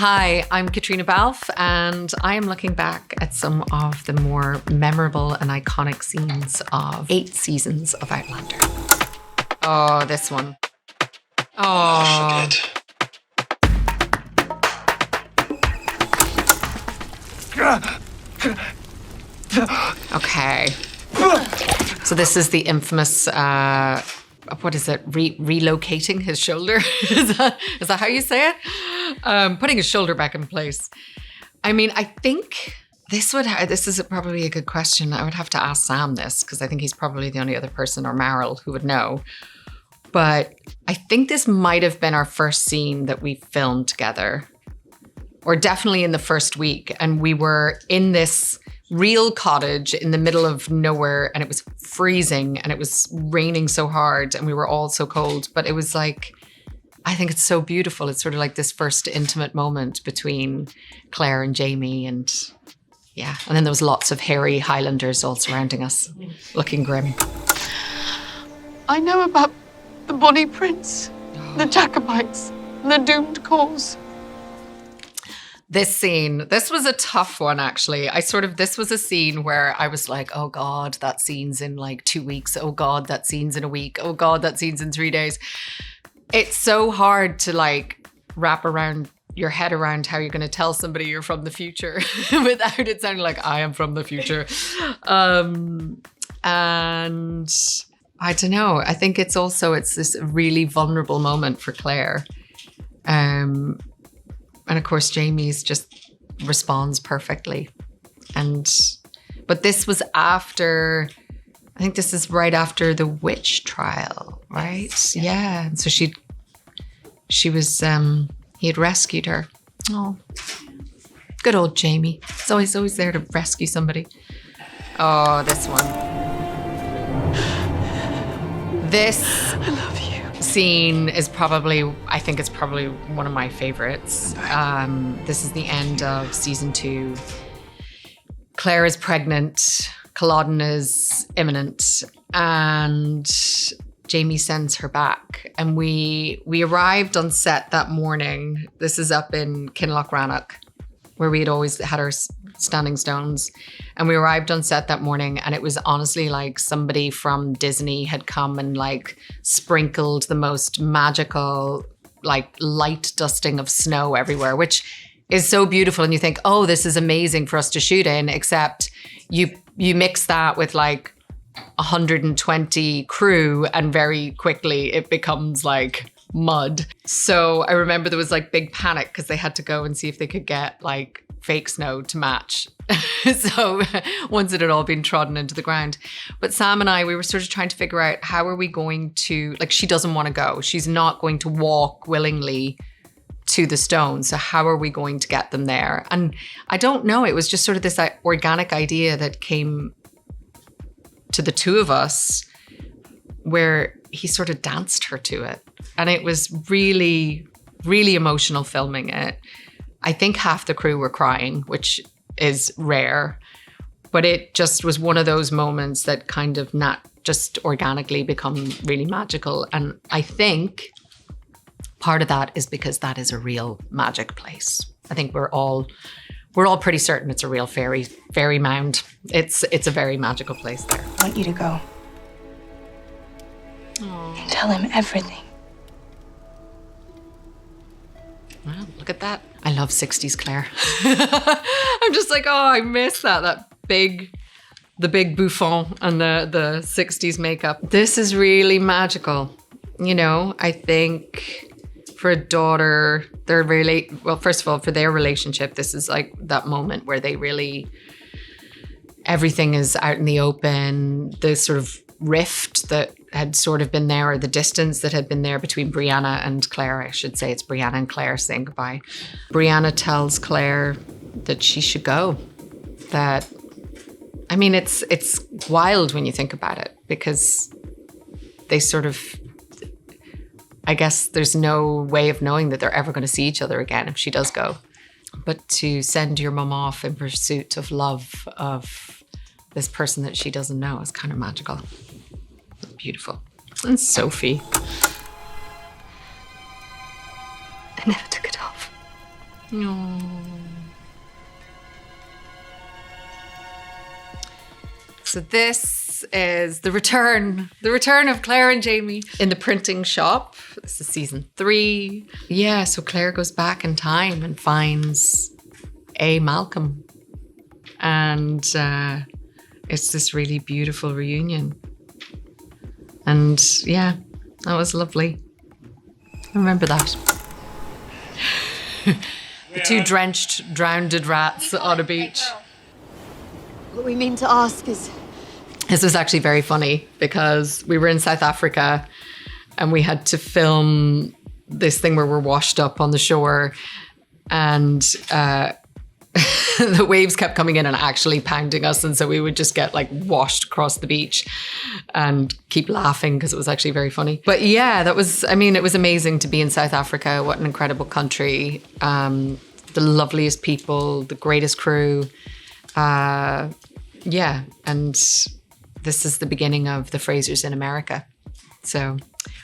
Hi, I'm Caitríona Balfe, and I am looking back at some of the more memorable and iconic scenes of 8 seasons of Outlander. Oh, this one. Oh. Okay. So this is the infamous, what is it? Relocating his shoulder? Is that how you say it? Putting his shoulder back in place. I mean, I think this is probably a good question. I would have to ask Sam this because I think he's probably the only other person, or Meryl, who would know. But I think this might have been our first scene that we filmed together, or definitely in the first week. And we were in this real cottage in the middle of nowhere, and it was freezing and it was raining so hard and we were all so cold. But it was like, I think it's so beautiful. It's sort of like this first intimate moment between Claire and Jamie, and yeah. And then there was lots of hairy Highlanders all surrounding us, looking grim. I know about the Bonnie Prince, the Jacobites, the doomed cause. This scene, this was a tough one, actually. This was a scene where I was like, oh God, that scene's in like 2 weeks. Oh God, that scene's in a week. Oh God, that scene's in 3 days. It's so hard to like wrap around your head around how you're going to tell somebody you're from the future without it sounding like I am from the future. And I don't know. I think it's this really vulnerable moment for Claire. And of course, Jamie's just responds perfectly. But this was after, I think this is right after the witch trial, right? Yes. Yeah. And so he had rescued her. Oh, good old Jamie. He's always there to rescue somebody. Oh, this one. This I love you. Scene is probably one of my favorites. This is the end of season 2. Claire is pregnant. Culloden is imminent, and Jamie sends her back. And we arrived on set that morning. This is up in Kinlochrannoch, where we had always had our standing stones. And we arrived on set that morning, and it was honestly like somebody from Disney had come and like sprinkled the most magical, like light dusting of snow everywhere, which is so beautiful. And you think, oh, this is amazing for us to shoot in, except you mix that with like 120 crew, and very quickly it becomes like mud. So I remember there was like big panic because they had to go and see if they could get like fake snow to match. So once it had all been trodden into the ground. But Sam and I, we were sort of trying to figure out how are we going to, like, she doesn't want to go. She's not going to walk willingly to the stone. So how are we going to get them there? And I don't know. It was just sort of this organic idea that came to the two of us, where he sort of danced her to it. And it was really, really emotional filming it. I think half the crew were crying, which is rare, but it just was one of those moments that kind of not just organically become really magical. And I think part of that is because that is a real magic place. I think we're all pretty certain it's a real fairy mound. It's a very magical place there. I want you to go. Aww. Tell him everything. Wow, look at that. I love 60s Claire. I'm just like, oh, I miss the big bouffant and the 60s makeup. This is really magical. You know, I think for a daughter, first of all, for their relationship, this is like that moment where they really, everything is out in the open. The sort of rift that had sort of been there, or the distance that had been there between Brianna and Claire, I should say. It's Brianna and Claire saying goodbye. Brianna tells Claire that she should go. That, I mean, it's wild when you think about it, because they sort of, I guess there's no way of knowing that they're ever going to see each other again if she does go. But to send your mum off in pursuit of love of this person that she doesn't know is kind of magical. Beautiful. And Sophie. I never took it off. So this is the return of Claire and Jamie in the printing shop. This is season 3. Yeah, so Claire goes back in time and finds A. Malcolm. And it's this really beautiful reunion. And yeah, that was lovely. I remember that. The 2 drenched, drowned rats on a beach. What we mean to ask is... This was actually very funny because we were in South Africa and we had to film this thing where we're washed up on the shore, and the waves kept coming in and actually pounding us. And so we would just get like washed across the beach and keep laughing because it was actually very funny. But yeah, it was amazing to be in South Africa. What an incredible country. The loveliest people, the greatest crew. Yeah, and this is the beginning of the Frasers in America. So,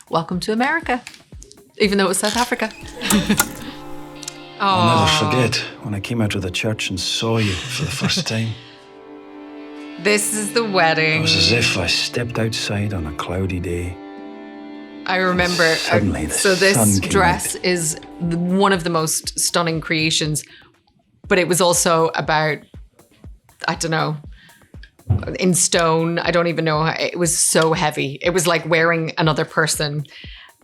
welcome to America, even though it was South Africa. I'll never forget when I came out of the church and saw you for the first time. This is the wedding. It was as if I stepped outside on a cloudy day. I remember. Suddenly, so this sun came dress out. is one of the most stunning creations, but it was also about, I don't know, in stone. I don't even know. It was so heavy. It was like wearing another person.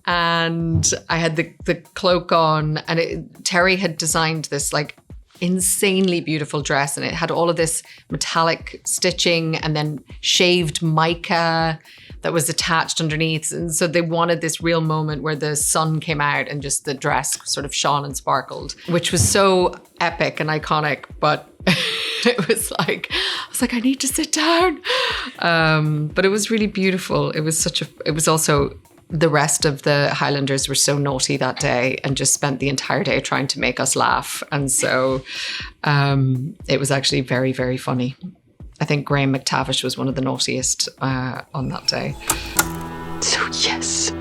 And I had the cloak on, and Terry had designed this like insanely beautiful dress, and it had all of this metallic stitching and then shaved mica that was attached underneath. And so they wanted this real moment where the sun came out and just the dress sort of shone and sparkled, which was so epic and iconic. But it was like, I was like, I need to sit down. But it was really beautiful. It was also, the rest of the Highlanders were so naughty that day and just spent the entire day trying to make us laugh. And so it was actually very, very funny. I think Graham McTavish was one of the naughtiest on that day. So yes.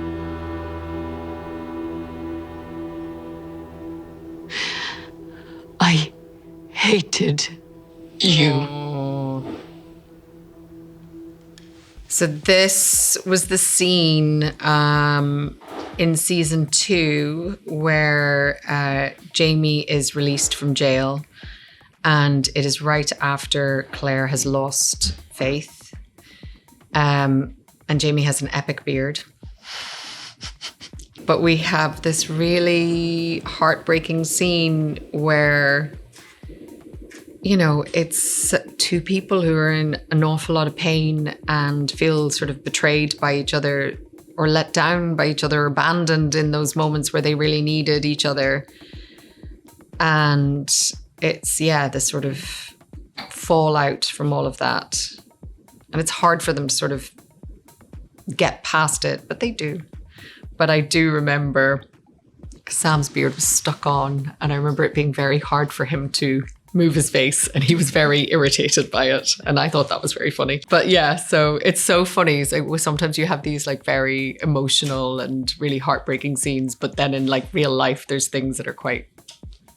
I hated you. So this was the scene in season 2 where Jamie is released from jail, and it is right after Claire has lost faith, and Jamie has an epic beard. But we have this really heartbreaking scene where, you know, it's 2 people who are in an awful lot of pain and feel sort of betrayed by each other or let down by each other, abandoned in those moments where they really needed each other. And it's, yeah, this sort of fallout from all of that. And it's hard for them to sort of get past it, but they do. But I do remember Sam's beard was stuck on, and I remember it being very hard for him to move his face, and he was very irritated by it, and I thought that was very funny. But yeah, so it's so funny. It's like, sometimes you have these like very emotional and really heartbreaking scenes, but then in like real life there's things that are quite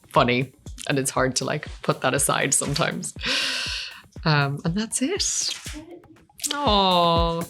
funny, and it's hard to like put that aside sometimes. And that's it. Oh.